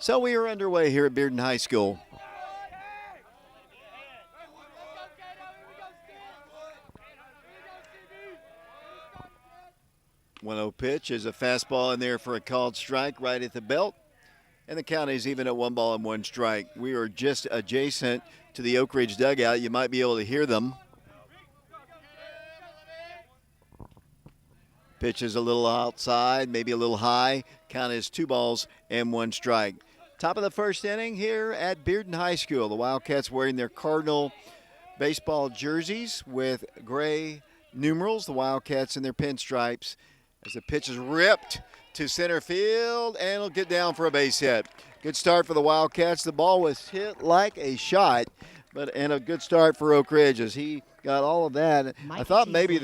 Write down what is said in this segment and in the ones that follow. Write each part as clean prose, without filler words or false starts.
So we are underway here at Bearden High School. 1-0 pitch is a fastball in there for a called strike right at the belt. And the count is even at 1-1 strike. We are just adjacent to the Oak Ridge dugout. You might be able to hear them. Pitch is a little outside, maybe a little high. Count is 2-1 strike. Top of the first inning here at Bearden High School. The Wildcats wearing their Cardinal baseball jerseys with gray numerals. The Wildcats in their pinstripes. As the pitch is ripped to center field, and it'll get down for a base hit. Good start for the Wildcats. The ball was hit like a shot, and a good start for Oak Ridge as he got all of that. I thought maybe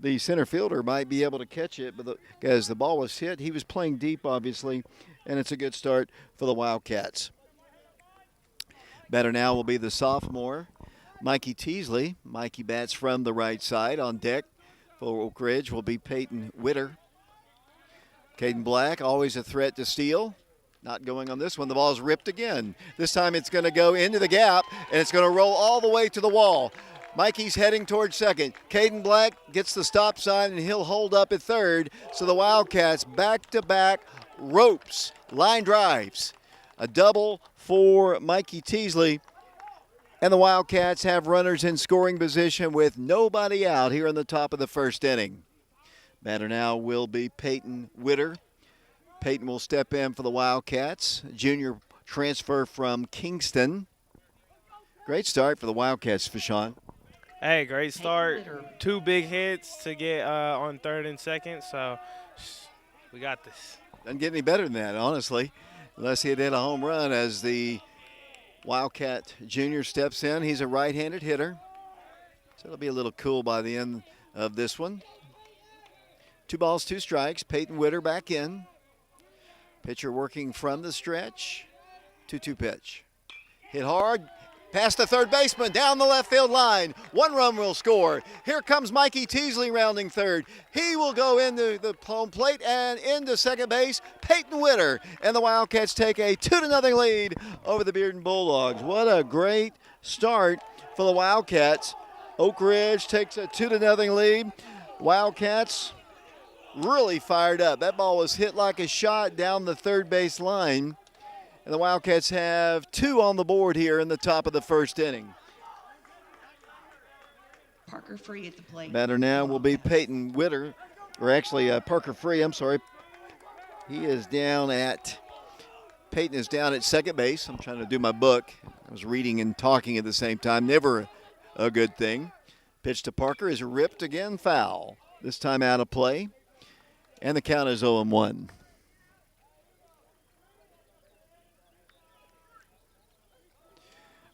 the center fielder might be able to catch it, but as the ball was hit, he was playing deep, obviously, and it's a good start for the Wildcats. Batter now will be the sophomore, Mikey Teasley. Mikey bats from the right side. On deck for Oak Ridge will be Peyton Witter. Caden Black, always a threat to steal. Not going on this one. The ball is ripped again. This time it's going to go into the gap, and it's going to roll all the way to the wall. Mikey's heading towards second. Caden Black gets the stop sign, and he'll hold up at third. So the Wildcats back-to-back ropes, line drives. A double for Mikey Teasley. And the Wildcats have runners in scoring position with nobody out here in the top of the first inning. Batter now will be Peyton Witter. Peyton will step in for the Wildcats. Junior transfer from Kingston. Great start for the Wildcats, Fashawn. Hey, great start. 2 big hits to get on third and second, so we got this. Doesn't get any better than that, honestly, unless he had hit a home run as the Wildcat junior steps in. He's a right-handed hitter, so it'll be a little cool by the end of this one. 2 strikes. Peyton Witter back in. Pitcher working from the stretch. 2-2 pitch. Hit hard. Past the third baseman, down the left field line. 1 run will score. Here comes Mikey Teasley rounding third. He will go into the home plate and into second base. Peyton Witter. And the Wildcats take a 2-0 lead over the Bearden Bulldogs. What a great start for the Wildcats. Oak Ridge takes a 2-0 lead. Wildcats really fired up. That ball was hit like a shot down the third base line. And the Wildcats have 2 on the board here in the top of the first inning. Parker Free at the plate. Batter now will be Peyton Witter, or actually Parker Free, I'm sorry. He is down at, Peyton is down at second base. I'm trying to do my book. I was reading and talking at the same time. Never a good thing. Pitch to Parker is ripped again, foul. This time out of play. And the count is 0-1.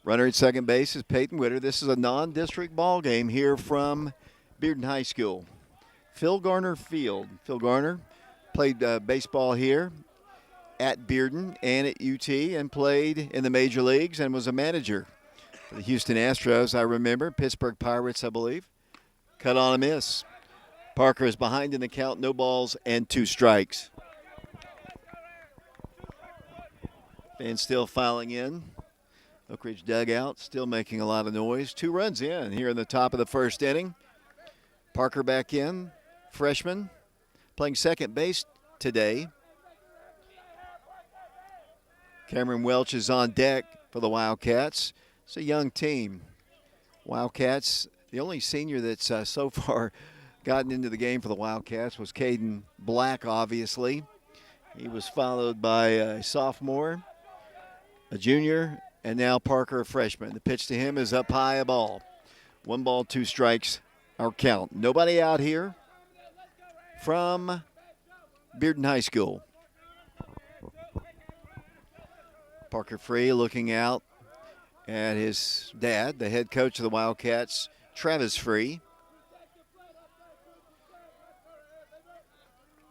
Runner at second base is Peyton Witter. This is a non-district ball game here from Bearden High School. Phil Garner Field. Phil Garner played baseball here at Bearden and at UT and played in the major leagues and was a manager for the Houston Astros, I remember. Pittsburgh Pirates, I believe. Cut on a miss. Parker is behind in the count, no balls and 2 strikes. Fans still filing in. Oak Ridge dugout still making a lot of noise. 2 runs in here in the top of the first inning. Parker back in, freshman, playing second base today. Cameron Welch is on deck for the Wildcats. It's a young team. Wildcats, the only senior that's so far gotten into the game for the Wildcats was Caden Black, obviously. He was followed by a sophomore, a junior, and now Parker, a freshman. The pitch to him is up high, a ball. 1 ball, 2 strikes, our count. Nobody out here from Bearden High School. Parker Free looking out at his dad, the head coach of the Wildcats, Travis Free.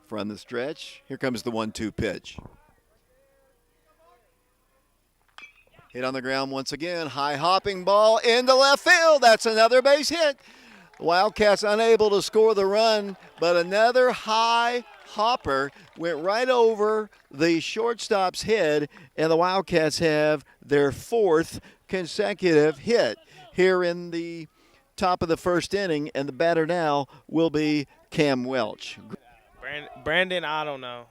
From the stretch, here comes the 1-2 pitch. Hit on the ground once again. High hopping ball into left field. That's another base hit. The Wildcats unable to score the run, but another high hopper, went right over the shortstop's head, and the Wildcats have their 4th consecutive hit here in the top of the first inning, and the batter now will be Cam Welch. Brandon, I don't know.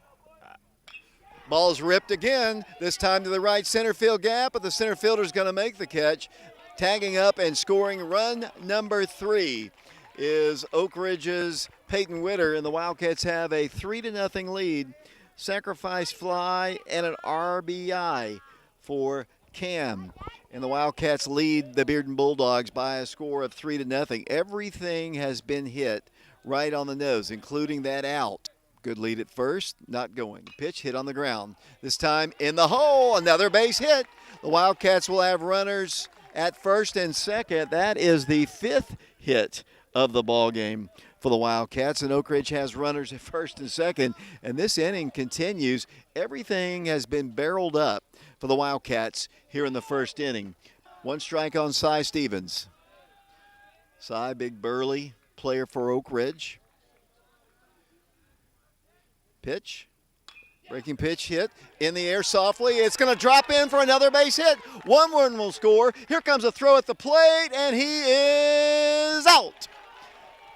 Ball's ripped again, this time to the right center field gap, but the center fielder's going to make the catch. Tagging up and scoring run number 3 is Oak Ridge's Peyton Witter, and the Wildcats have a 3-0 lead. Sacrifice fly and an RBI for Cam. And the Wildcats lead the Bearden Bulldogs by a score of 3-0. Everything has been hit right on the nose, including that out. Good lead at first, not going. Pitch hit on the ground. This time in the hole, another base hit. The Wildcats will have runners at first and second. That is the 5th hit of the ball game for the Wildcats, and Oak Ridge has runners at first and second, and this inning continues. Everything has been barreled up for the Wildcats here in the first inning. 1 strike on Cy Stevens. Cy, big burly player for Oak Ridge. Pitch. Breaking pitch hit in the air softly. It's going to drop in for another base hit. 1 will score. Here comes a throw at the plate, and he is out.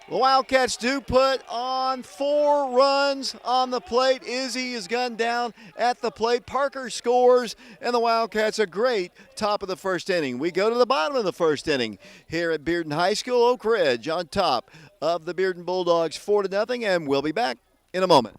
The Wildcats do put on 4 runs on the plate. Izzy is gunned down at the plate. Parker scores, and the Wildcats a great top of the first inning. We go to the bottom of the first inning here at Bearden High School. Oak Ridge on top of the Bearden Bulldogs 4-0, and we'll be back in a moment.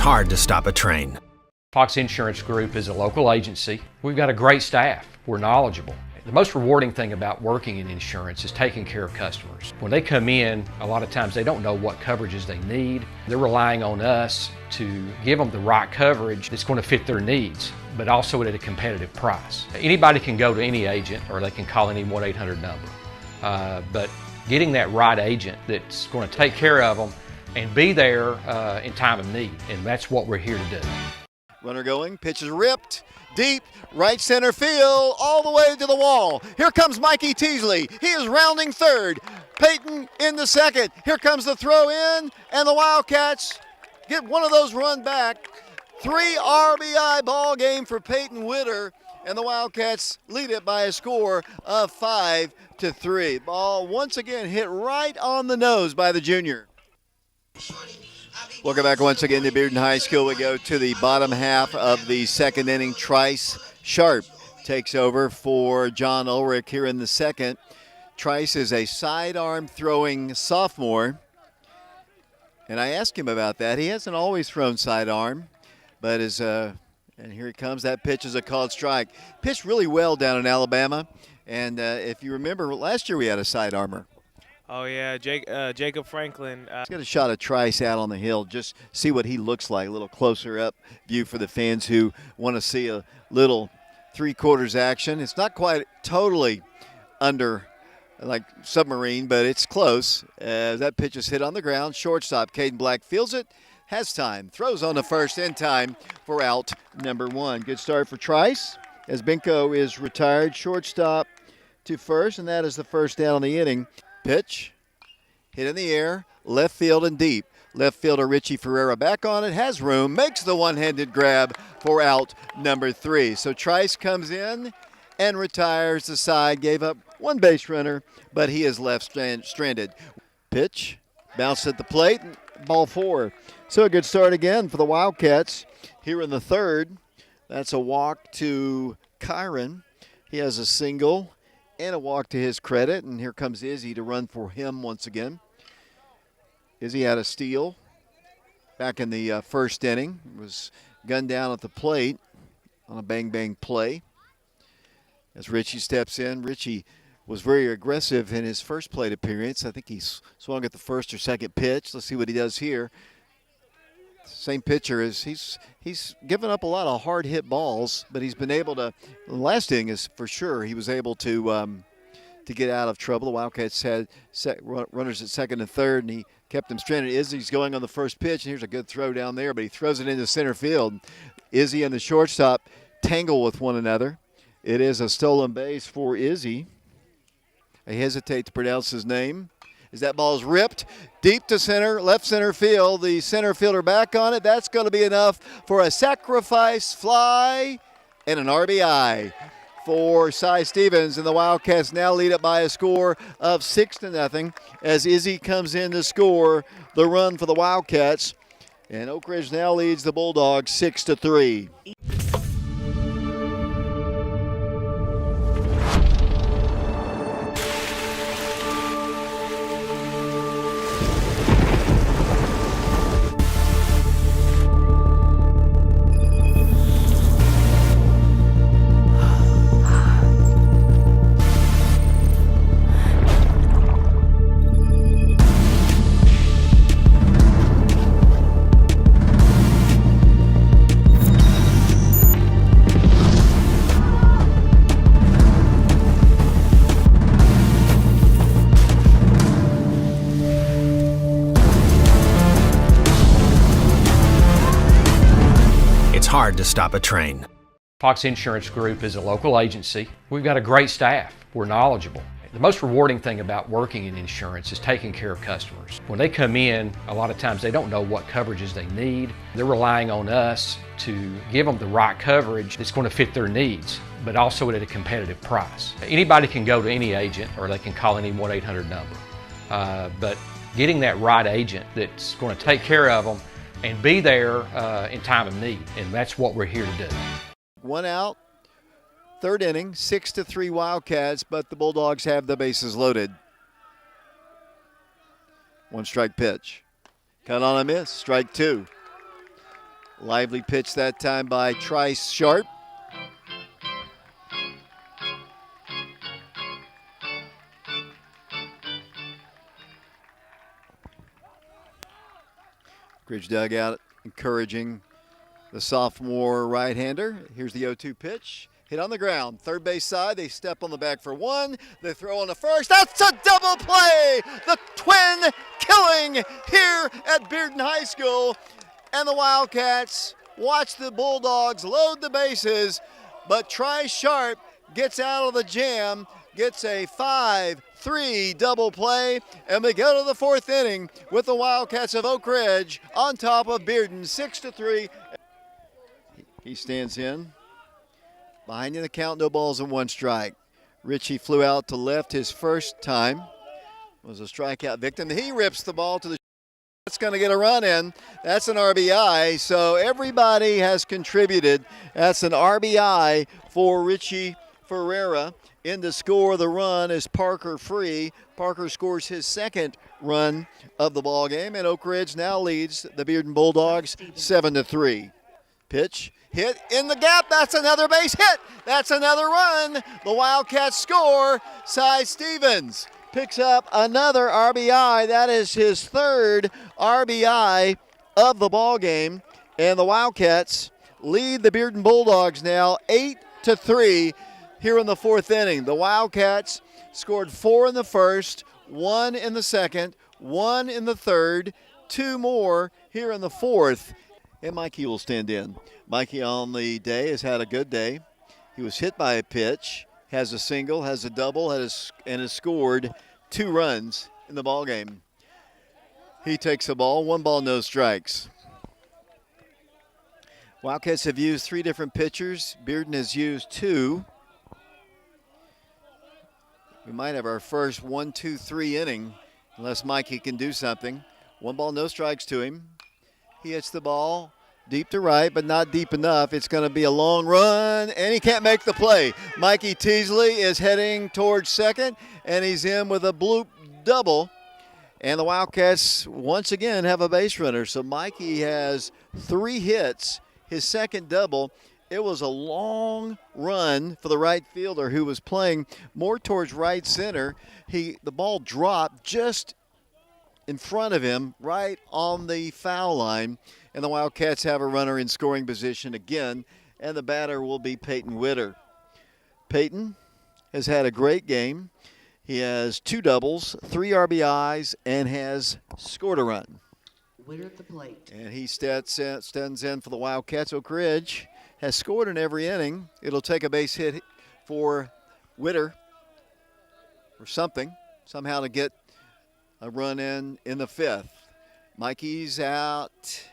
Hard to stop a train. Fox Insurance Group is a local agency. We've got a great staff. We're knowledgeable. The most rewarding thing about working in insurance is taking care of customers. When they come in, a lot of times they don't know what coverages they need. They're relying on us to give them the right coverage that's going to fit their needs, but also at a competitive price. Anybody can go to any agent or they can call any 1-800 number. But getting that right agent that's going to take care of them and be there in time of need, and that's what we're here to do. Runner going, pitch is ripped, deep, right center field, all the way to the wall. Here comes Mikey Teasley. He is rounding third. Peyton in the second. Here comes the throw in, and the Wildcats get one of those run back. 3 RBI ball game for Peyton Witter, and the Wildcats lead it by a score of 5-3. Ball once again hit right on the nose by the junior. Welcome back once again to Bearden High School. We go to the bottom half of the second inning. Trice Sharp takes over for John Ulrich here in the second. Trice is a sidearm throwing sophomore, and I asked him about that. He hasn't always thrown sidearm, but and here he comes. That pitch is a called strike. Pitched really well down in Alabama, and if you remember, last year we had a sidearmer. Oh, yeah, Jacob Franklin. Let's get a shot of Trice out on the hill, just see what he looks like, a little closer up view for the fans who want to see a little three-quarters action. It's not quite totally under like submarine, but it's close. As that pitch is hit on the ground, shortstop Caden Black fields it, has time, throws on the first in time for out number 1. Good start for Trice as Benko is retired. Shortstop to first, and that is the first down on the inning. Pitch, hit in the air, left field and deep. Left fielder Richie Ferreira back on it, has room, makes the one-handed grab for out number 3. So Trice comes in and retires the side, gave up 1 base runner, but he is left stranded. Pitch, bounced at the plate, ball 4. So a good start again for the Wildcats here in the third. That's a walk to Kyron. He has a single and a walk to his credit, and here comes Izzy to run for him once again. Izzy had a steal back in the first inning. Was gunned down at the plate on a bang-bang play. As Richie steps in, Richie was very aggressive in his first plate appearance. I think he swung at the first or second pitch. Let's see what he does here. Same pitcher as he's given up a lot of hard hit balls, but he's been able to. The last inning is for sure he was able to get out of trouble. The Wildcats had runners at second and third, and he kept them stranded. Izzy's going on the first pitch, and here's a good throw down there, but he throws it into center field. Izzy and the shortstop tangle with one another. It is a stolen base for Izzy. I hesitate to pronounce his name. As that ball is ripped deep to center, left center field. The center fielder back on it. That's going to be enough for a sacrifice fly and an RBI for Cy Stevens. And the Wildcats now lead it by a score of 6-0 as Izzy comes in to score the run for the Wildcats. And Oak Ridge now leads the Bulldogs 6-3. Hard to stop a train. Fox Insurance Group is a local agency. We've got a great staff. We're knowledgeable. The most rewarding thing about working in insurance is taking care of customers. When they come in, a lot of times they don't know what coverages they need. They're relying on us to give them the right coverage that's going to fit their needs, but also at a competitive price. Anybody can go to any agent or they can call any 1-800 number. But getting that right agent that's going to take care of them and be there in time of need, and that's what we're here to do. One out, third inning, 6-3 Wildcats, but the Bulldogs have the bases loaded. One strike pitch. Cut on a miss, strike two. Lively pitch that time by Trice Sharp. Ridge dugout encouraging the sophomore right-hander. Here's the 0-2 pitch. Hit on the ground. Third base side. They step on the back for one. They throw on the first. That's a double play. The twin killing here at Bearden High School. And the Wildcats watch the Bulldogs load the bases. But Trice Sharp gets out of the jam. Gets a 5-3 double play, and we go to the fourth inning with the Wildcats of Oak Ridge on top of Bearden, 6-3. He stands in. Behind in the count, no balls and one strike. Richie flew out to left his first time. Was a strikeout victim. He rips the ball to the. That's going to get a run in. That's an RBI. So everybody has contributed. That's an RBI for Richie Ferreira. In to score the run is Parker Free. Parker scores his second run of the ball game, and Oak Ridge now leads the Bearden Bulldogs 7-3. Pitch hit in the gap. That's another base hit. That's another run. The Wildcats score. Cy Stevens picks up another RBI. That is his third RBI of the ball game, and the Wildcats lead the Bearden Bulldogs now 8-3. Here in the fourth inning. The Wildcats scored 4 in the first, 1 in the second, 1 in the third, 2 more here in the fourth. And Mikey will stand in. Mikey on the day has had a good day. He was hit by a pitch, has a single, has a double, and has scored 2 runs in the ball game. He takes the ball, 1 ball, no strikes. Wildcats have used 3 different pitchers. Bearden has used 2. We might have our first 1-2-3 inning unless Mikey can do something. 1 ball, no strikes to him. He hits the ball deep to right, but not deep enough. It's going to be a long run, and he can't make the play. Mikey Teasley is heading towards second, and he's in with a bloop double. And the Wildcats once again have a base runner. So Mikey has 3 hits, his second double. It was a long run for the right fielder who was playing more towards right center. The ball dropped just in front of him, right on the foul line. And the Wildcats have a runner in scoring position again, and the batter will be Peyton Witter. Peyton has had a great game. He has 2 doubles, 3 RBIs, and has scored a run. Witter at the plate. And he stands in for the Wildcats. Oak Ridge has scored in every inning. It'll take a base hit for Witter or somehow to get a run in the 5th. Mikey's out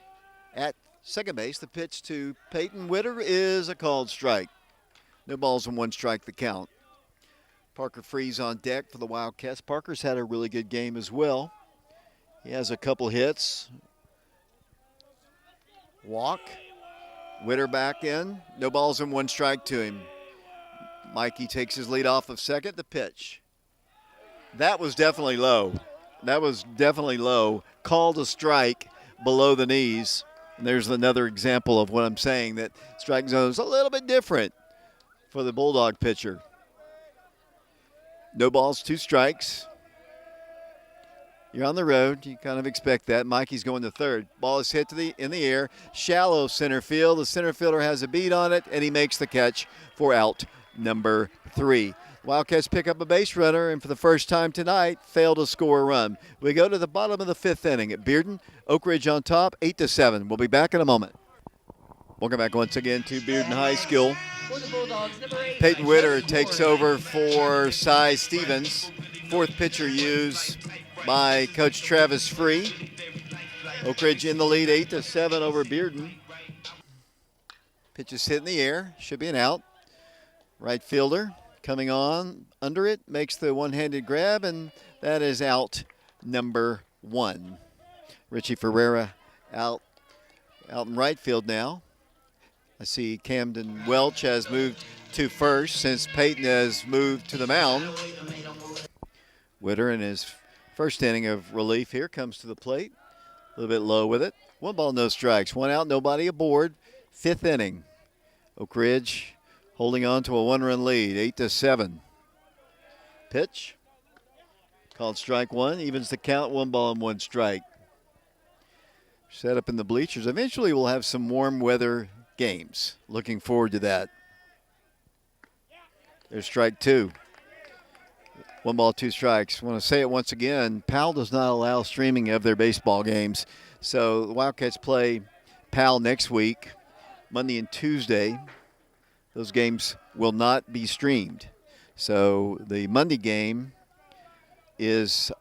at second base. The pitch to Peyton Witter is a called strike. No balls and 1 strike the count. Parker Freeze on deck for the Wildcats. Parker's had a really good game as well. He has a couple hits. Walk. Witter back in. No balls and 1 strike to him. Mikey takes his lead off of second. The pitch. That was definitely low. Called a strike below the knees. And there's another example of what I'm saying, that strike zone is a little bit different for the Bulldog pitcher. No balls, 2 strikes. You're on the road. You kind of expect that. Mikey's going to third. Ball is hit in the air. Shallow center field. The center fielder has a beat on it, and he makes the catch for out number 3. Wildcats pick up a base runner, and for the first time tonight, fail to score a run. We go to the bottom of the 5th inning at Bearden. Oak Ridge on top, 8-7. We'll be back in a moment. Welcome back once again to Bearden High School. Peyton Witter takes over for Cy Stevens. 4th pitcher used by Coach Travis Free. Oak Ridge in the lead, 8-7 over Bearden. Pitch is hit in the air, should be an out. Right fielder coming on under it, makes the one-handed grab, and that is out number 1. Richie Ferreira out in right field now. I see Camden Welch has moved to first since Peyton has moved to the mound. Witter in his first inning of relief here comes to the plate. A little bit low with it. 1 ball, no strikes. 1 out, nobody aboard. 5th inning. Oak Ridge holding on to a 1-run lead, 8-7. Pitch. Called strike 1. Evens the count, 1 ball and 1 strike. Set up in the bleachers. Eventually we'll have some warm weather games. Looking forward to that. There's strike 2. 1 ball, 2 strikes. I want to say it once again, Powell does not allow streaming of their baseball games. So the Wildcats play Powell next week, Monday and Tuesday. Those games will not be streamed. So the Monday game is,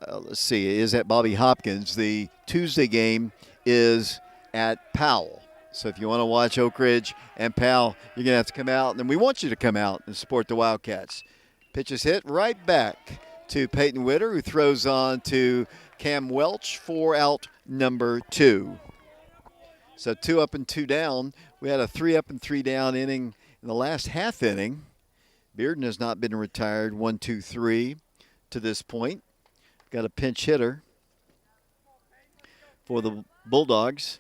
is at Bobby Hopkins. The Tuesday game is at Powell. So if you want to watch Oak Ridge and Powell, you're going to have to come out. And we want you to come out and support the Wildcats. Pitch is hit right back to Peyton Witter, who throws on to Cam Welch for out number 2. So 2 up and 2 down. We had a 3 up and 3 down inning in the last half inning. Bearden has not been retired 1, 2, 3 to this point. Got a pinch hitter for the Bulldogs.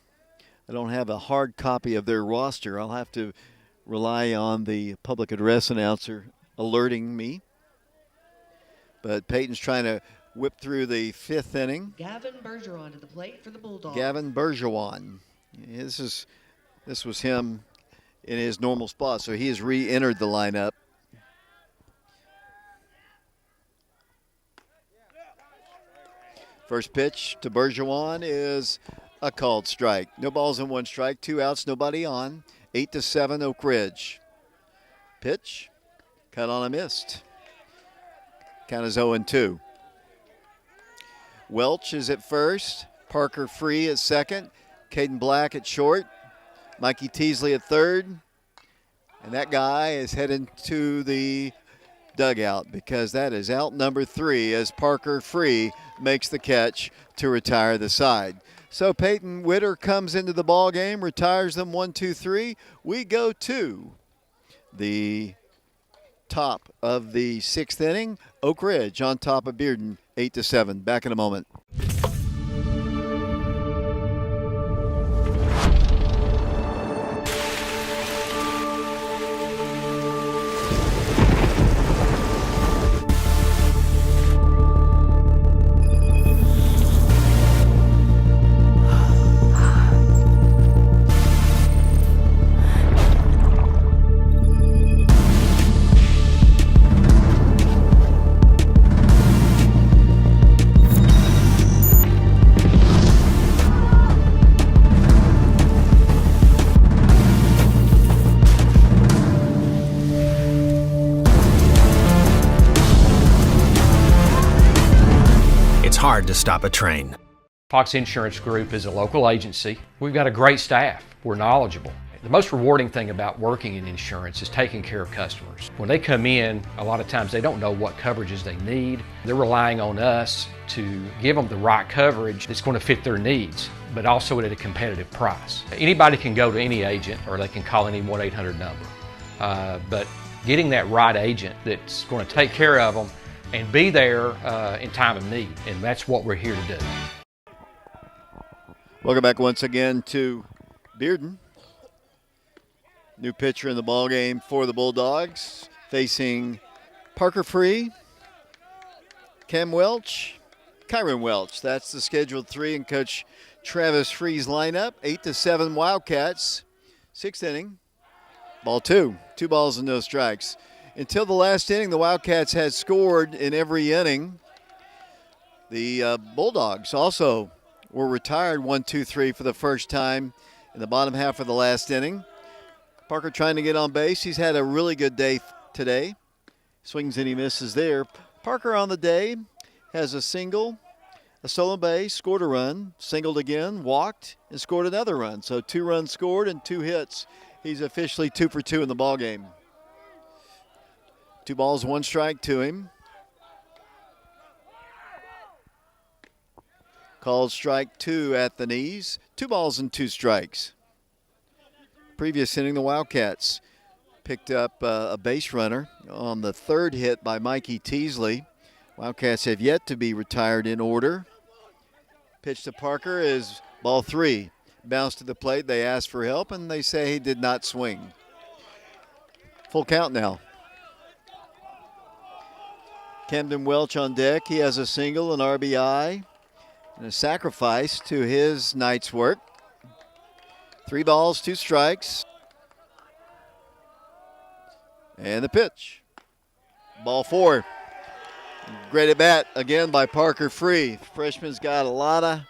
I don't have a hard copy of their roster. I'll have to rely on the public address announcer alerting me. But Peyton's trying to whip through the 5th inning. Gavin Bergeron to the plate for the Bulldogs. Gavin Bergeron. This was him in his normal spot, so he has re-entered the lineup. First pitch to Bergeron is a called strike. No balls and 1 strike, 2 outs, nobody on. 8-7 Oak Ridge. Pitch, cut on a missed. Count is 0-2. Welch is at first. Parker Free at second. Caden Black at short. Mikey Teasley at third. And that guy is heading to the dugout because that is out number 3 as Parker Free makes the catch to retire the side. So Peyton Witter comes into the ball game, retires them 1, 2, 3. We go to the top of the 6th inning. Oak Ridge on top of Bearden, 8-7. Back in a moment. hard to stop a train. Fox Insurance Group is a local agency. We've got a great staff. We're knowledgeable. The most rewarding thing about working in insurance is taking care of customers. When they come in, a lot of times they don't know what coverages they need. They're relying on us to give them the right coverage that's going to fit their needs, but also at a competitive price. Anybody can go to any agent or they can call any 1-800 number. But getting that right agent that's going to take care of them and be there in time of need, and that's what we're here to do. Welcome back once again to Bearden. New pitcher in the ball game for the Bulldogs, facing Parker Free, Cam Welch, Kyron Welch. That's the scheduled three in Coach Travis Free's lineup. 8-7 Wildcats. Sixth inning. Ball two. 2 balls and no strikes. Until the last inning, the Wildcats had scored in every inning. The Bulldogs also were retired 1-2-3 for the first time in the bottom half of the last inning. Parker trying to get on base. He's had a really good day today. Swings and he misses there. Parker on the day has a single, a solo base, scored a run, singled again, walked, and scored another run. So 2 runs scored and 2 hits. He's officially 2 for 2 in the ball game. 2 balls, 1 strike to him. Called strike 2 at the knees. 2 balls and 2 strikes. Previous inning, the Wildcats picked up a base runner on the 3rd hit by Mikey Teasley. Wildcats have yet to be retired in order. Pitch to Parker is ball 3. Bounce to the plate. They ask for help, and they say he did not swing. Full count now. Camden Welch on deck. He has a single, an RBI, and a sacrifice to his night's work. 3 balls, 2 strikes. And the pitch. Ball 4. Great at bat again by Parker Free. Freshman's got a lot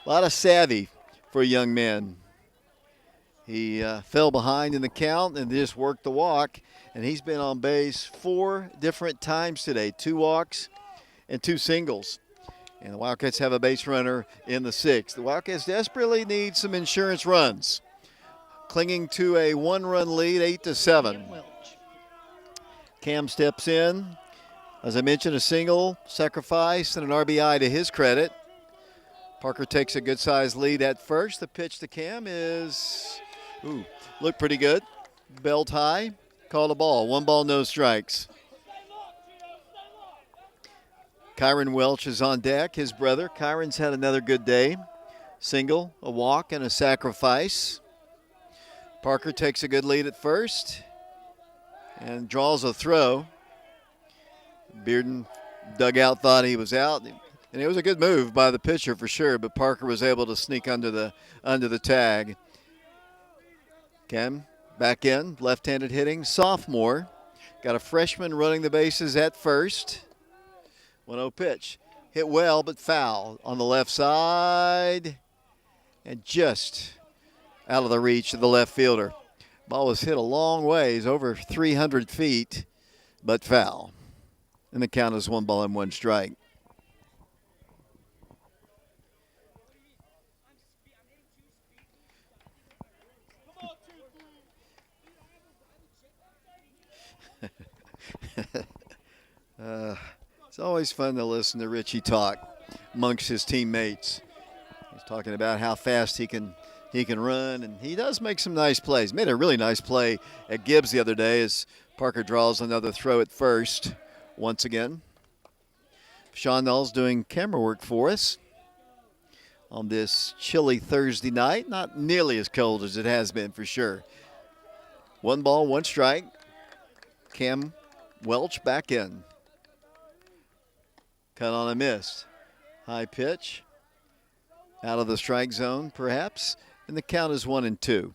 of savvy for a young man. He fell behind in the count and just worked the walk. And he's been on base 4 different times today. 2 walks and 2 singles. And the Wildcats have a base runner in the 6th. The Wildcats desperately need some insurance runs. Clinging to a 1-run lead, 8-7. Cam steps in. As I mentioned, a single, sacrifice, and an RBI to his credit. Parker takes a good-sized lead at first. The pitch to Cam is, looked pretty good. Belt high, called a ball. 1 ball, no strikes. Kyron Welch is on deck, his brother. Kyron's had another good day. Single, a walk, and a sacrifice. Parker takes a good lead at first and draws a throw. Bearden dugout thought he was out, and it was a good move by the pitcher for sure, but Parker was able to sneak under the tag. Cam back in, left-handed hitting, sophomore. Got a freshman running the bases at first. 1-0 pitch. Hit well, but foul on the left side and just out of the reach of the left fielder. Ball was hit a long ways, over 300 feet, but foul. And the count is 1 ball and 1 strike. It's always fun to listen to Richie talk amongst his teammates. He's talking about how fast he can run, and he does make some nice plays. Made a really nice play at Gibbs the other day as Parker draws another throw at first once again. Sean Null's doing camera work for us on this chilly Thursday night. Not nearly as cold as it has been for sure. 1 ball, 1 strike. Cam Welch back in. Cut on a miss. High pitch. Out of the strike zone, perhaps. And the count is 1-2.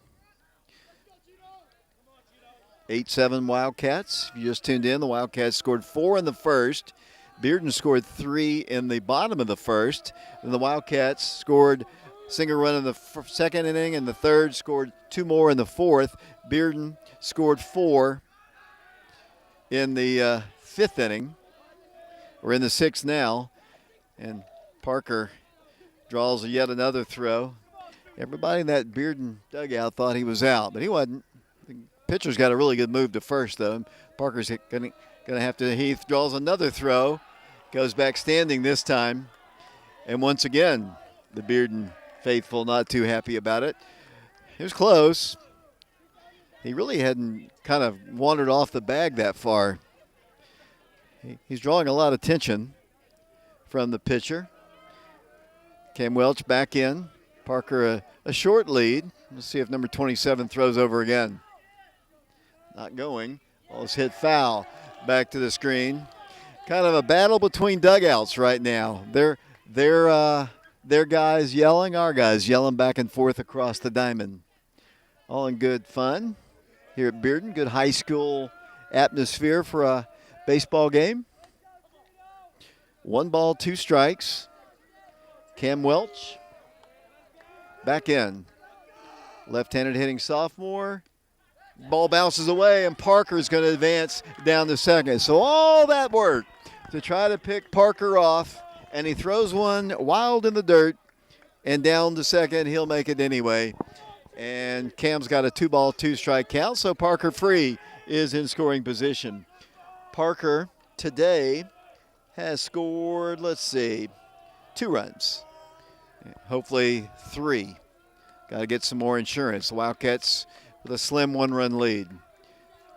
8-7 Wildcats. If you just tuned in, the Wildcats scored 4 in the first. Bearden scored 3 in the bottom of the first. And the Wildcats scored single run in the second inning, and the third, scored 2 more in the 4th. Bearden scored 4 in the 5th inning. We're in the 6th now. And Parker draws yet another throw. Everybody in that Bearden dugout thought he was out, but he wasn't. The pitcher's got a really good move to first, though. Parker's going to have to. Heath draws another throw, goes back standing this time, and once again, the Bearden faithful not too happy about it. It was close. He really hadn't kind of wandered off the bag that far. He's drawing a lot of attention from the pitcher. Cam Welch back in. Parker a short lead. Let's see if number 27 throws over again. Not going. Ball is hit foul. Back to the screen. Kind of a battle between dugouts right now. Their guys yelling, our guys yelling back and forth across the diamond. All in good fun here at Bearden. Good high school atmosphere for a baseball game. 1 ball, 2 strikes. Cam Welch back in. Left-handed hitting sophomore. Ball bounces away, and Parker's going to advance down to second. So all that work to try to pick Parker off, and he throws one wild in the dirt and down to second. He'll make it anyway. And Cam's got a 2 ball, 2 strike count, so Parker Free is in scoring position. Parker today has scored, 2 runs. Hopefully 3. Got to get some more insurance. The Wildcats with a slim 1-run lead.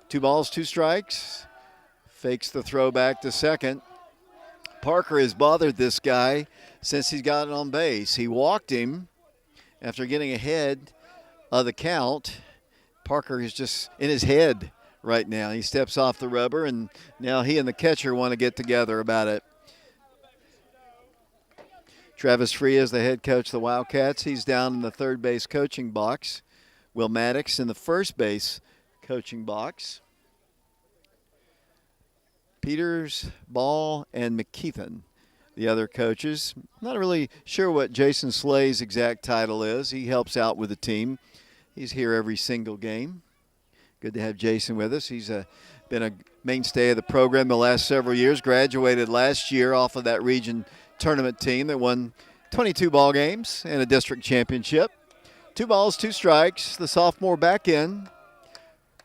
2 balls, 2 strikes. Fakes the throw back to second. Parker has bothered this guy since he's gotten on base. He walked him after getting ahead of the count. Parker is just in his head right now. He steps off the rubber, and now he and the catcher want to get together about it. Travis Free is the head coach of the Wildcats. He's down in the third base coaching box. Will Maddox in the first base coaching box. Peters, Ball, and McKeithen, the other coaches. Not really sure what Jason Slay's exact title is. He helps out with the team. He's here every single game. Good to have Jason with us. He's been a mainstay of the program the last several years. Graduated last year off of that region tournament team that won 22 ball games and a district championship. 2 balls, 2 strikes. The sophomore back in.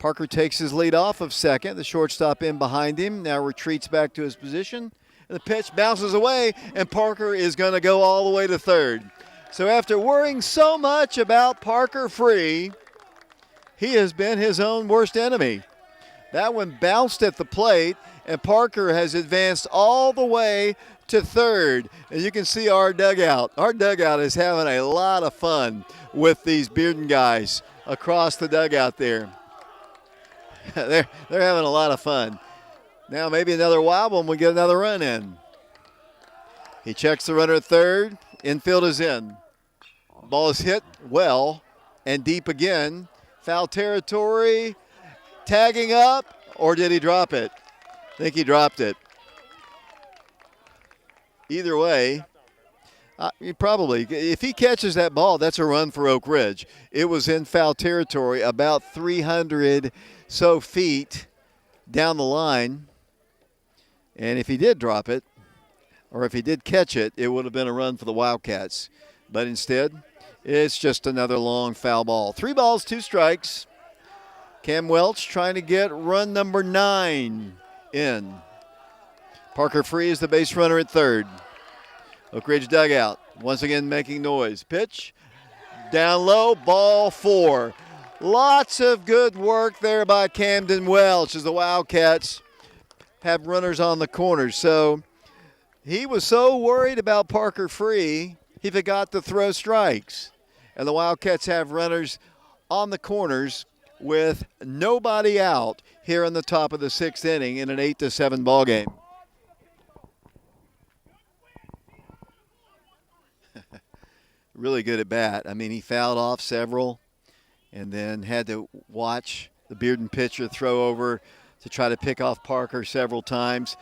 Parker takes his lead off of second. The shortstop in behind him now retreats back to his position. And the pitch bounces away, and Parker is going to go all the way to third. So after worrying so much about Parker Free, he has been his own worst enemy. That one bounced at the plate, and Parker has advanced all the way to third. And you can see our dugout. Our dugout is having a lot of fun with these Bearden guys across the dugout there. They're having a lot of fun. Now maybe another wild one, we get another run in. He checks the runner at third. Infield is in. Ball is hit well and deep again. Foul territory. Tagging up, or did he drop it? I think he dropped it. Either way, probably. If he catches that ball, that's a run for Oak Ridge. It was in foul territory, about 300 so feet down the line. And if he did drop it, or if he did catch it, it would have been a run for the Wildcats. But instead, it's just another long foul ball. 3 balls, 2 strikes. Cam Welch trying to get run number 9 in. Parker Free is the base runner at third. Oak Ridge dugout once again making noise. Pitch down low, ball 4. Lots of good work there by Camden Welch as the Wildcats have runners on the corners. So he was so worried about Parker Free, he forgot to throw strikes. And the Wildcats have runners on the corners with nobody out here in the top of the 6th inning in an 8-7 ball game. Really good at bat. I mean, he fouled off several and then had to watch the Bearden pitcher throw over to try to pick off Parker several times.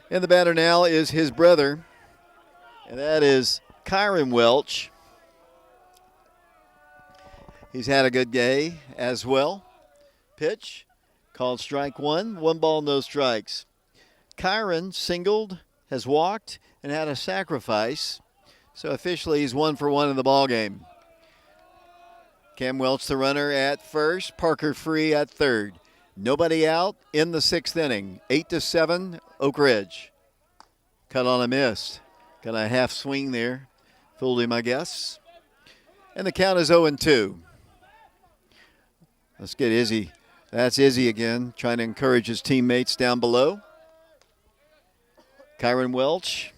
And the batter now is his brother, and that is Kyron Welch. He's had a good day as well. Pitch called strike 1. 1 ball, no strikes. Kyron singled, has walked, and had a sacrifice So officially he's 1 for 1 in the ball game. Cam Welch, the runner at first. Parker Free at third. Nobody out in the 6th inning. 8-7, Oak Ridge. Cut on a miss. Got a half swing there. Fooled him, I guess. And the count is 0-2. Let's get Izzy. That's Izzy again, trying to encourage his teammates down below. Kyron Welch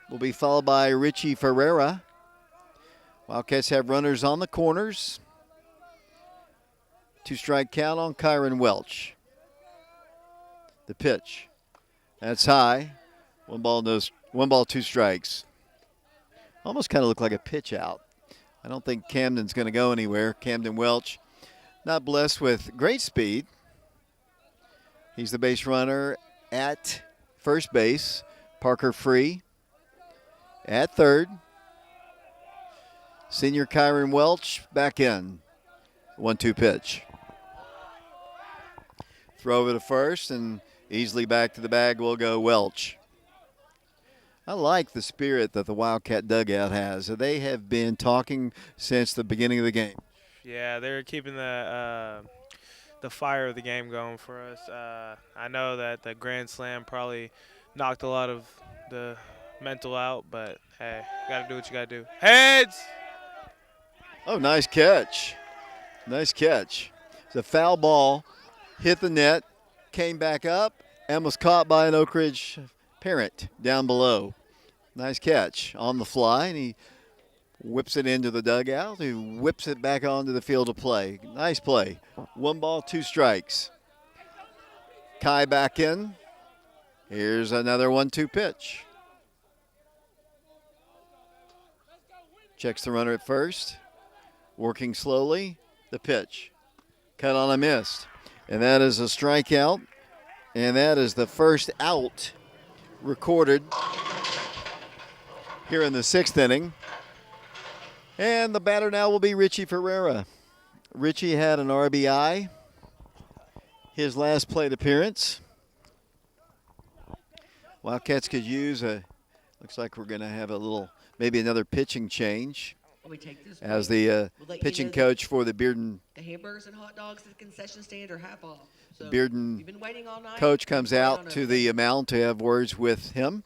will be followed by Richie Ferreira. Wildcats have runners on the corners. 2-strike count on Kyron Welch. The pitch. That's high. 1 ball, 2 strikes. Almost kind of looked like a pitch out. I don't think Camden's going to go anywhere. Camden Welch, not blessed with great speed. He's the base runner at first base. Parker Free at third. Senior Kyron Welch back in. 1-2 pitch. Throw over to first, and easily back to the bag will go Welch. I like the spirit that the Wildcat dugout has. They have been talking since the beginning of the game. Yeah, they're keeping the fire of the game going for us. I know that the Grand Slam probably knocked a lot of the mental out, but hey, got to do what you got to do. Heads! Oh, nice catch. Nice catch. It's a foul ball, hit the net, came back up, and was caught by an Oak Ridge parent down below. Nice catch on the fly, and he whips it into the dugout. He whips it back onto the field of play. Nice play. 1 ball, 2 strikes. Kai back in. Here's another 1-2 pitch. Checks the runner at first. Working slowly. The pitch. Cut on a miss. And that is a strikeout. And that is the first out recorded here in the 6th inning. And the batter now will be Richie Ferreira. Richie had an RBI his last plate appearance. Wildcats could use looks like we're going to have maybe another pitching change. We take this As break. the We'll let you pitching know that coach for the Bearden the hamburgers and hot dogs at the concession stand are half off. So Bearden you've been waiting all night. coach comes Right out on to over. the mound to have words with him.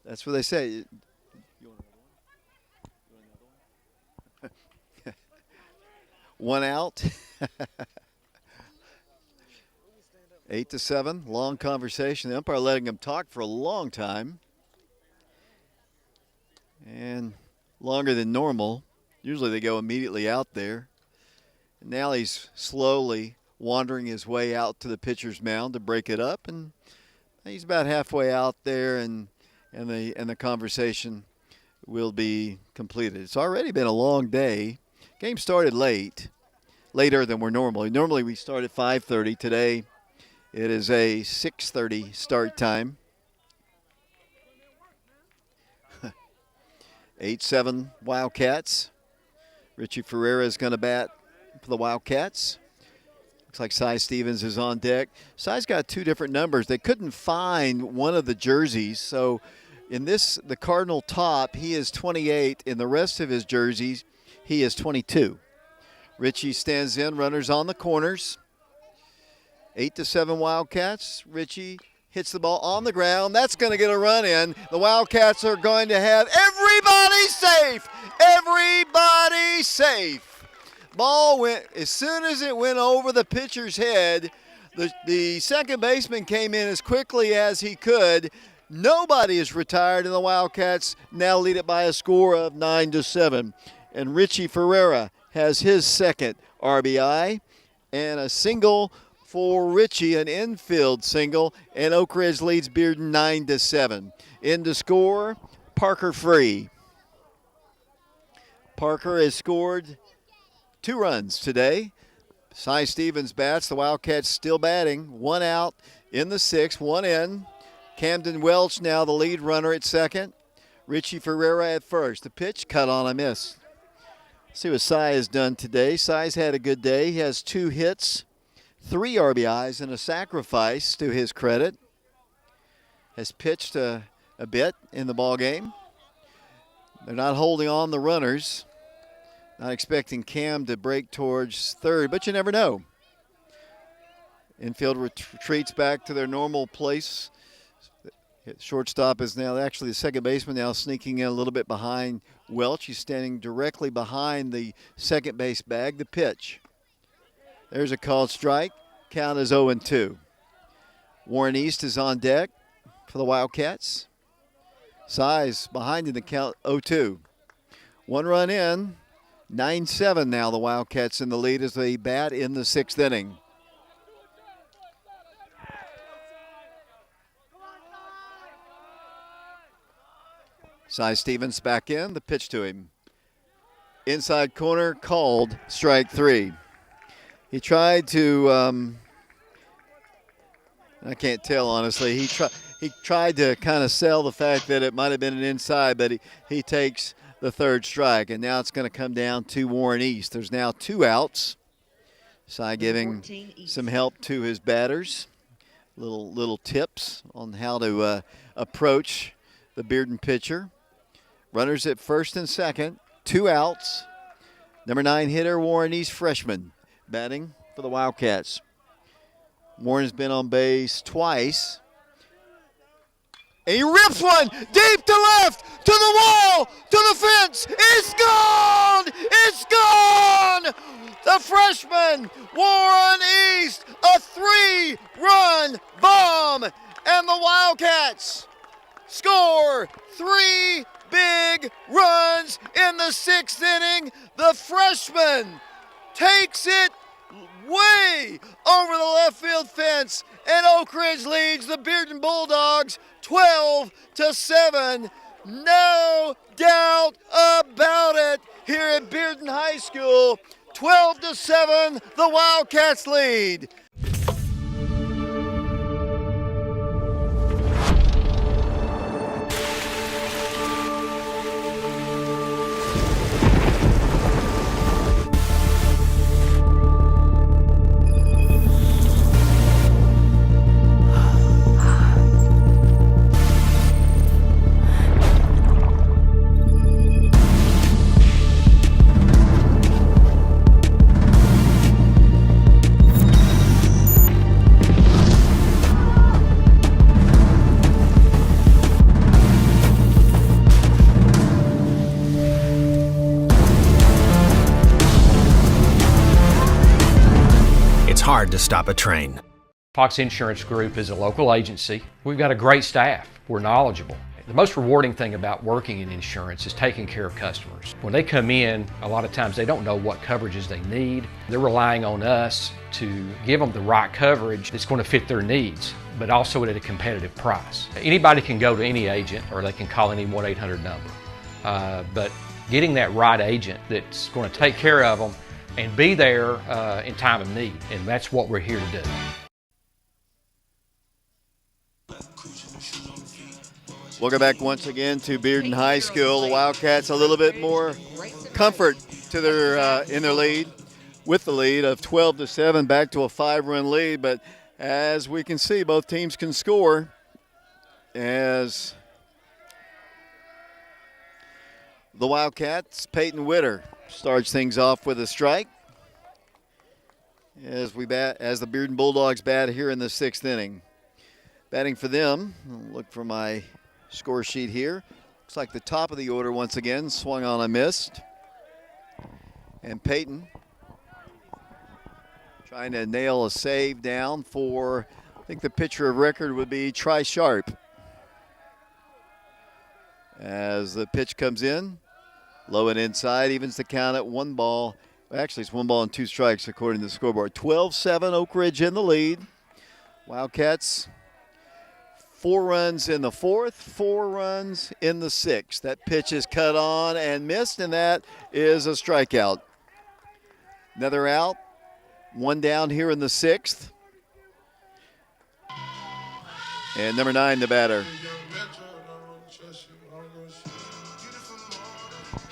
That's what they say. One out. 8-7, long conversation. The umpire letting him talk for a long time. And longer than normal. Usually they go immediately out there. And now he's slowly wandering his way out to the pitcher's mound to break it up, and he's about halfway out there, and the conversation will be completed. It's already been a long day. Game started later than we're normally. Normally we start at 5:30. Today it is a 6:30 start time. 8-7 Wildcats. Richie Ferreira is going to bat for the Wildcats. Looks like Cy Stevens is on deck. Cy's got 2 different numbers. They couldn't find one of the jerseys, so in the Cardinal top, he is 28. In the rest of his jerseys, he is 22. Richie stands in, runners on the corners. 8-7 Wildcats. Richie hits the ball on the ground. That's going to get a run in. The Wildcats are going to have everybody safe. Everybody safe. Ball went, as soon as it went over the pitcher's head, the second baseman came in as quickly as he could. Nobody is retired, and the Wildcats now lead it by a score of 9-7. And Richie Ferreira has his second RBI, and a single for Richie, an infield single, and Oak Ridge leads Bearden 9-7. In to score, Parker Free. Parker has scored 2 runs today. Cy Stevens bats. The Wildcats still batting. 1 out in the 6th, 1 in. Camden Welch now the lead runner at second. Richie Ferreira at first. The pitch, cut on a miss. See what Cy has done today. Cy's had a good day. He has 2 hits, 3 RBIs, and a sacrifice to his credit. Has pitched a bit in the ball game. They're not holding on the runners. Not expecting Cam to break towards third, but you never know. Infield retreats back to their normal place. Shortstop is now actually the second baseman, now sneaking in a little bit behind Welch. He's standing directly behind the second base bag. The pitch. There's a called strike. Count is 0-2. Warren East is on deck for the Wildcats. Size behind in the count 0-2. One run in. 9-7 now. The Wildcats in the lead as they bat in the sixth inning. Cy Stevens back in. The pitch to him. Inside corner, called strike three. He tried to, I can't tell honestly. He tried to kind of sell the fact that it might have been an inside, but he takes the third strike, and now it's going to come down to Warren East. There's now 2 outs. Cy giving some help to his batters. Little tips on how to approach the Bearden pitcher. Runners at first and second, 2 outs. Number 9 hitter, Warren East, freshman, batting for the Wildcats. Warren's been on base twice. And he rips one deep to left, to the wall, to the fence. It's gone! It's gone! The freshman, Warren East, a 3-run bomb. And the Wildcats score 3 big runs in the sixth inning. The freshman takes it way over the left field fence, and Oak Ridge leads the Bearden Bulldogs 12-7. No doubt about it here at Bearden High School. 12-7, the Wildcats lead. Hard to stop a train. Fox Insurance Group is a local agency. We've got a great staff. We're knowledgeable. The most rewarding thing about working in insurance is taking care of customers. When they come in, a lot of times they don't know what coverages they need. They're relying on us to give them the right coverage that's going to fit their needs, but also at a competitive price. Anybody can go to any agent or they can call any 1-800 number. But getting that right agent that's going to take care of them and be there in time of need, and that's what we're here to do. Welcome back once again to Bearden High School. The Wildcats a little bit more comfort to their in their lead, with the lead of 12-7, back to a 5-run lead. But as we can see, both teams can score. As the Wildcats, Peyton Witter starts things off with a strike as the Bearden Bulldogs bat here in the sixth inning. Batting for them, I'll look for my score sheet here. Looks like the top of the order once again, swung on and missed. And Peyton trying to nail a save down for, I think the pitcher of record would be Tri Sharp. As the pitch comes in, low and inside, evens the count at 1 ball. Actually, it's 1 ball and 2 strikes according to the scoreboard. 12-7, Oak Ridge in the lead. Wildcats, 4 runs in the fourth, 4 runs in the sixth. That pitch is cut on and missed, and that is a strikeout. Another out, 1 down here in the sixth. And number 9, the batter.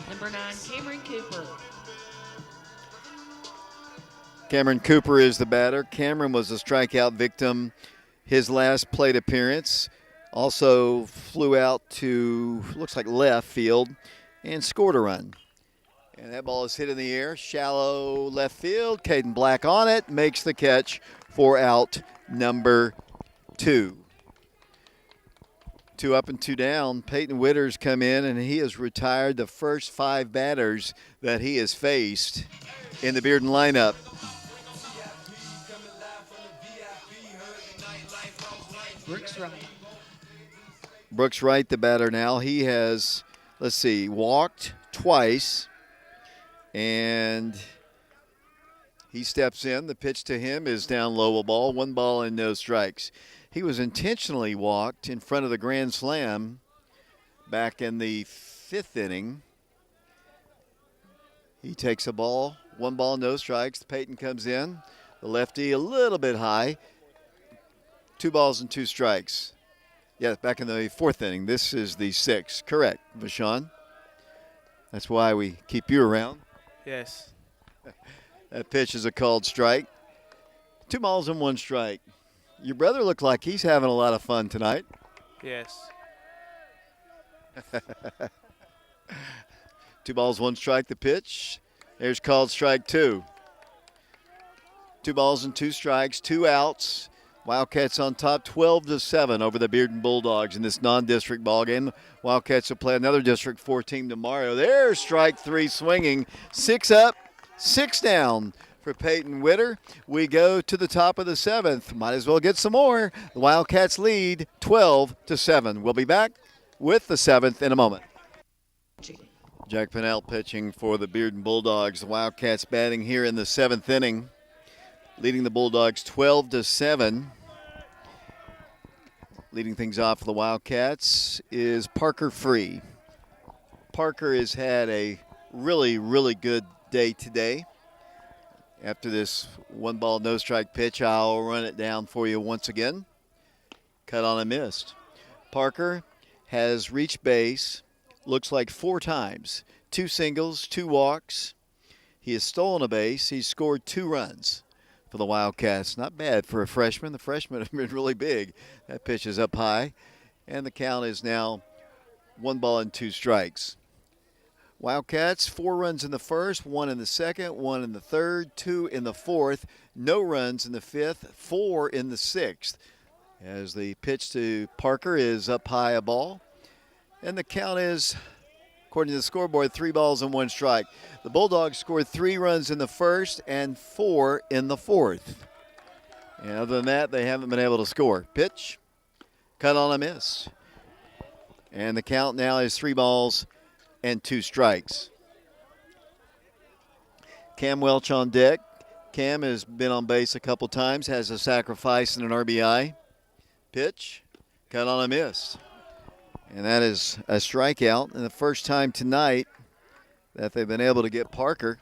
Number 9, Cameron Cooper. Cameron Cooper is the batter. Cameron was a strikeout victim his last plate appearance. Also flew out to, looks like left field, and scored a run. And that ball is hit in the air, shallow left field. Caden Black on it, makes the catch for out number 2. 2 up and 2 down. Peyton Witter's come in, and he has retired the first 5 batters that he has faced in the Bearden lineup. Brooks Wright. Brooks Wright, the batter now. He has, walked twice, and he steps in. The pitch to him is down low, a ball, 1 ball and no strikes. He was intentionally walked in front of the grand slam back in the 5th inning. He takes a ball, 1 ball, no strikes. Peyton comes in. The lefty a little bit high. 2 balls and 2 strikes. Yeah, back in the 4th inning. This is the 6th. Correct, Vashon. That's why we keep you around. Yes. That pitch is a called strike. 2 balls and 1 strike. Your brother looked like he's having a lot of fun tonight. Yes. 2 balls, 1 strike, the pitch. There's called strike 2. 2 balls and 2 strikes, 2 outs. Wildcats on top 12-7 over the Bearden Bulldogs in this non-district ball game. Wildcats will play another District 4 team tomorrow. There's strike 3 swinging. 6 up, 6 down for Peyton Witter. We go to the top of the 7th. Might as well get some more. The Wildcats lead 12-7. We'll be back with the 7th in a moment. Jack Pennell pitching for the Bearden Bulldogs. The Wildcats batting here in the 7th inning, leading the Bulldogs 12-7. Leading things off for the Wildcats is Parker Free. Parker has had a really, really good day today. After this 1 ball, no strike pitch, I'll run it down for you once again. Cut on a missed. Parker has reached base, looks like 4 times. 2 singles, 2 walks. He has stolen a base. He's scored 2 runs for the Wildcats. Not bad for a freshman. The freshmen have been really big. That pitch is up high, and the count is now 1 ball and 2 strikes. Wildcats, 4 runs in the first, 1 in the second, 1 in the third, 2 in the fourth, no runs in the 5th, 4 in the 6th. As the pitch to Parker is up high, a ball, and the count is, according to the scoreboard, 3 balls and 1 strike. The Bulldogs scored 3 runs in the first and 4 in the 4th. And other than that, they haven't been able to score. Pitch, cut on a miss. And the count now is 3 balls and 2 strikes. Cam Welch on deck. Cam has been on base a couple times, has a sacrifice and an RBI. Pitch, cut on a miss. And that is a strikeout, and the first time tonight that they've been able to get Parker.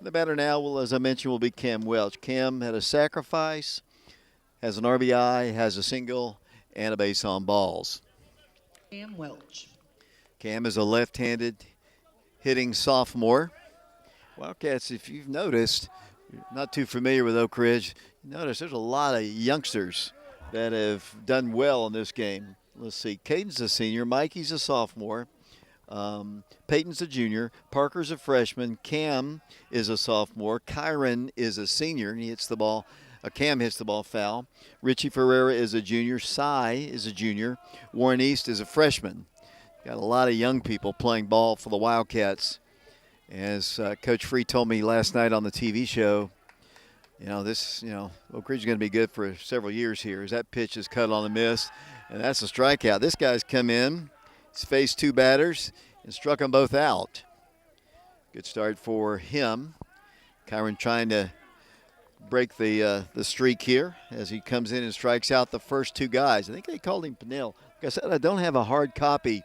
The batter now, will, as I mentioned, will be Cam Welch. Cam had a sacrifice, has an RBI, has a single, and a base on balls. Cam Welch. Cam is a left-handed hitting sophomore. Wildcats, if you've noticed, you're not too familiar with Oak Ridge, you notice there's a lot of youngsters that have done well in this game. Let's see, Caden's a senior, Mikey's a sophomore, Peyton's a junior, Parker's a freshman, Cam is a sophomore, Kyron is a senior, and he hits the ball. Cam hits the ball foul. Richie Ferreira is a junior, Cy is a junior, Warren East is a freshman. Got a lot of young people playing ball for the Wildcats. As Coach Free told me last night on the TV show, Oak Ridge is going to be good for several years here. As that pitch is cut on the miss, and that's a strikeout. This guy's come in, he's faced 2 batters, and struck them both out. Good start for him. Kyron trying to break the streak here as he comes in and strikes out the first 2 guys. I think they called him Pennell. Like I said, I don't have a hard copy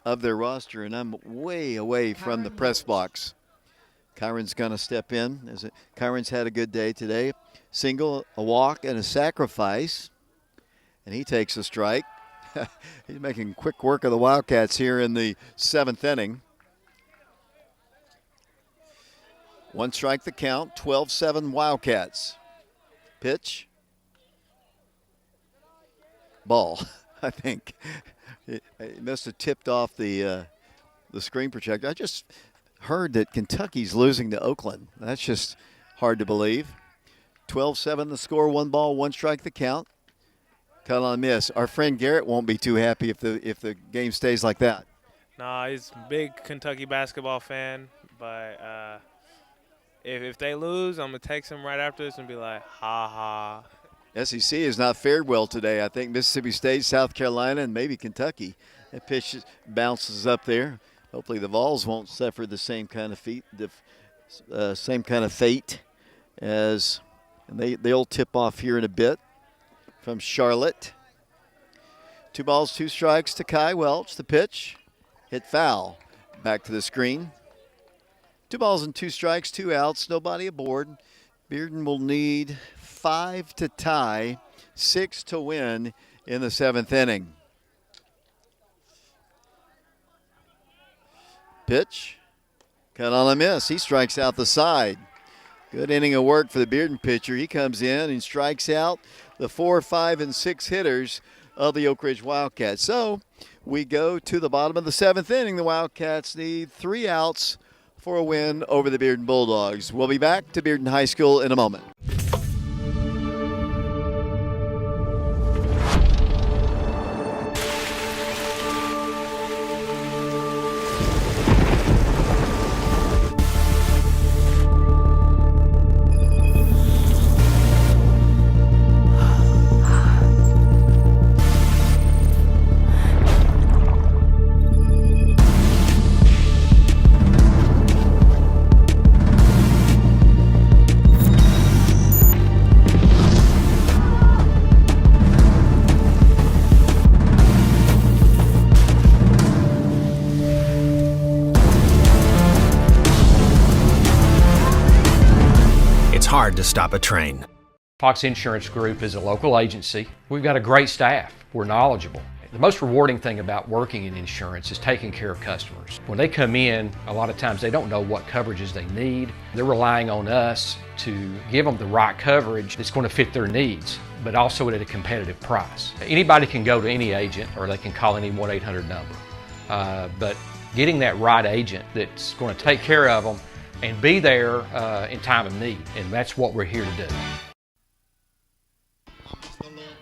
of their roster, and I'm way away from the press box. Kyron's going to step in. Kyron's had a good day today. Single, a walk, and a sacrifice. And he takes a strike. He's making quick work of the Wildcats here in the 7th inning. 1 strike the count, 12-7 Wildcats. Pitch. Ball. I think. It must have tipped off the screen protector. I just heard that Kentucky's losing to Oakland. That's just hard to believe. 12-7 the score, 1 ball, 1 strike the count. Cut on a miss. Our friend Garrett won't be too happy if the game stays like that. Nah, he's a big Kentucky basketball fan, but if they lose, I'm going to text him right after this and be like, ha ha. SEC has not fared well today. I think Mississippi State, South Carolina, and maybe Kentucky. That pitch bounces up there. Hopefully the Vols won't suffer the same kind of fate as they'll tip off here in a bit from Charlotte. 2 balls, 2 strikes to Kai Welch. The pitch hit foul. Back to the screen. 2 balls and 2 strikes, 2 outs, nobody aboard. Bearden will need 5 to tie, 6 to win in the 7th inning. Pitch, cut on a miss. He strikes out the side. Good inning of work for the Bearden pitcher. He comes in and strikes out the 4, 5, and 6 hitters of the Oak Ridge Wildcats. So we go to the bottom of the 7th inning. The Wildcats need 3 outs for a win over the Bearden Bulldogs. We'll be back to Bearden High School in a moment. Hard to stop a train. Fox Insurance Group is a local agency. We've got a great staff. We're knowledgeable. The most rewarding thing about working in insurance is taking care of customers. When they come in, a lot of times they don't know what coverages they need. They're relying on us to give them the right coverage that's going to fit their needs, but also at a competitive price. Anybody can go to any agent or they can call any 1-800 number. But getting that right agent that's going to take care of them and be there in time of need, and that's what we're here to do.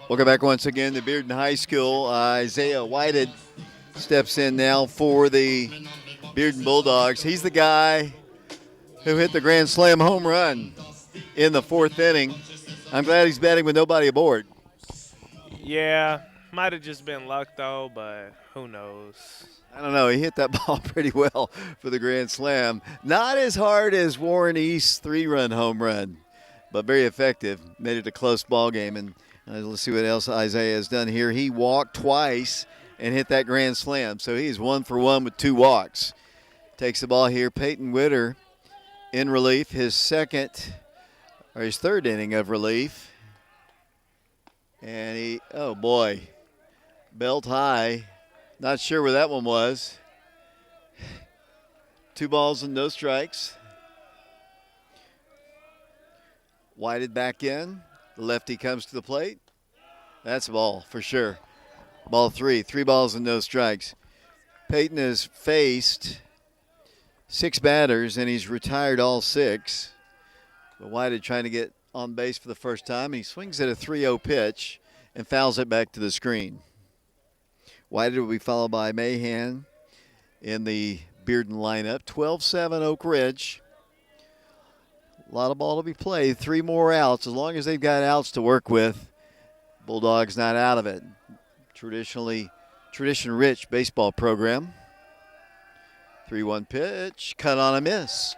Welcome back once again to Bearden High School. Isaiah Whited steps in now for the Bearden Bulldogs. He's the guy who hit the grand slam home run in the 4th inning. I'm glad he's batting with nobody aboard. Yeah, might have just been luck though, but who knows. I don't know. He hit that ball pretty well for the grand slam. Not as hard as Warren East's 3-run home run, but very effective. Made it a close ball game. And let's see what else Isaiah has done here. He walked twice and hit that grand slam. So he's 1 for 1 with 2 walks. Takes the ball here. Peyton Witter in relief. His 3rd inning of relief. And he, oh boy, belt high. Not sure where that one was. 2 balls and no strikes. Whited back in. The lefty comes to the plate. That's a ball for sure. Ball 3. 3 balls and no strikes. Peyton has faced 6 batters and he's retired all 6. But Whited trying to get on base for the first time. He swings at a 3-0 pitch and fouls it back to the screen. Whited will be followed by Mahan in the Bearden lineup. 12-7 Oak Ridge. A lot of ball to be played. 3 more outs. As long as they've got outs to work with, Bulldogs not out of it. Tradition-rich baseball program. 3-1 pitch. Cut on a miss.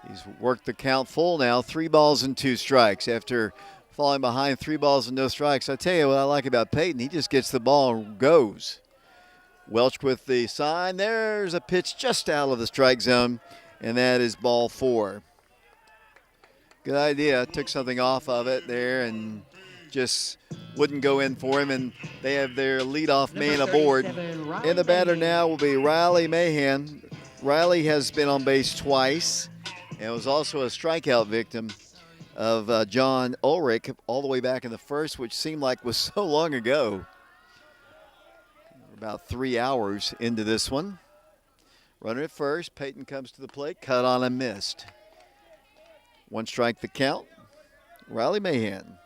He's worked the count full now. 3 balls and 2 strikes after falling behind 3 balls and no strikes. I tell you what I like about Peyton. He just gets the ball and goes. Welch with the sign. There's a pitch just out of the strike zone, and that is ball 4. Good idea. Took something off of it there and just wouldn't go in for him, and they have their leadoff man aboard. And the batter now will be Riley Mahan. Riley has been on base twice and was also a strikeout victim of John Ulrich all the way back in the 1st, which seemed like was so long ago. about 3 hours into this one. Runner at first. Peyton comes to the plate. Cut on and missed. 1 strike the count. Riley Mahan,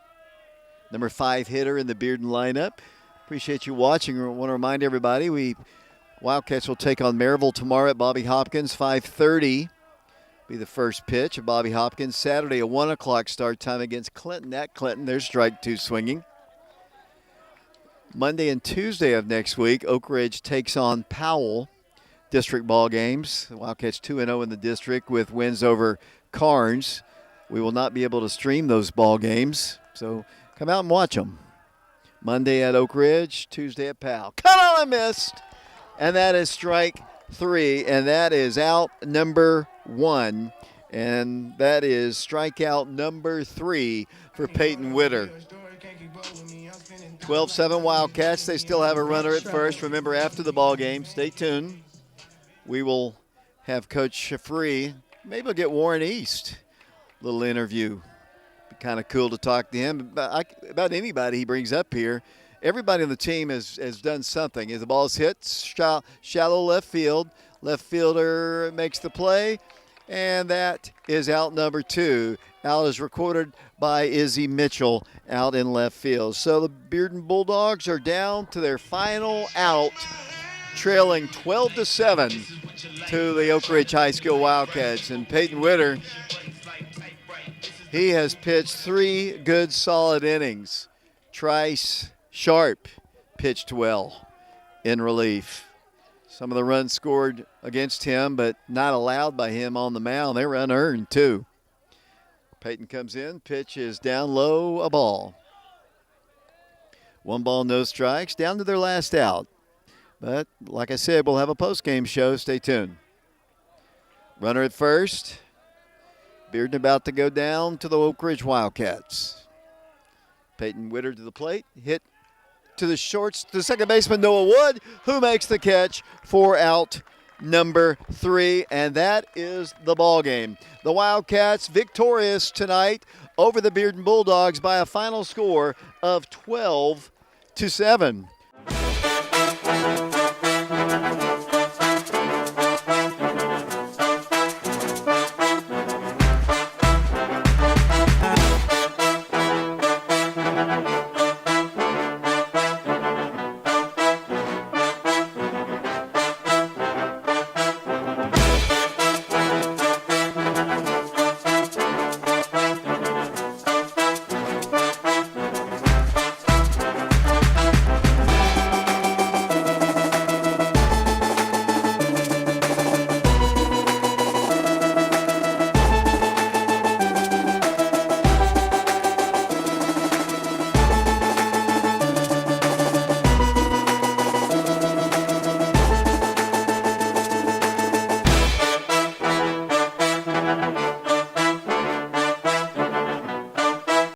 number 5 hitter in the Bearden lineup. Appreciate you watching. I want to remind everybody, Wildcats will take on Maryville tomorrow at Bobby Hopkins. 5:30 be the first pitch of Bobby Hopkins. Saturday, a 1 o'clock start time against Clinton at Clinton. There's strike 2 swinging. Monday and Tuesday of next week, Oak Ridge takes on Powell. District ball games. The Wildcats 2-0 in the district with wins over Carnes. We will not be able to stream those ball games, so come out and watch them. Monday at Oak Ridge, Tuesday at Powell. Cut on and missed, and that is strike 3, and that is out number 1, and that is strikeout number 3 for Peyton Witter. 12-7 Wildcats. They still have a runner at first. Remember, after the ball game, stay tuned. We will have Coach Shafree. Maybe we'll get Warren East. Little interview. Be kind of cool to talk to him about anybody he brings up here. Everybody on the team has done something. As the ball's hit, shallow left field. Left fielder makes the play, and that is out number 2. Out is recorded by Izzy Mitchell out in left field. So the Bearden Bulldogs are down to their final out, trailing 12-7 to the Oak Ridge High School Wildcats. And Peyton Witter, he has pitched 3 good solid innings. Trice Sharp pitched well in relief. Some of the runs scored against him, but not allowed by him on the mound. They were unearned too. Peyton comes in, pitch is down low, a ball. 1 ball, no strikes, down to their last out. But like I said, we'll have a post-game show. Stay tuned. Runner at first. Bearden about to go down to the Oak Ridge Wildcats. Peyton Witter to the plate. Hit to the shorts, to second baseman Noah Wood, who makes the catch for out number 3, and that is the ball game. The Wildcats victorious tonight over the Bearden Bulldogs by a final score of 12-7.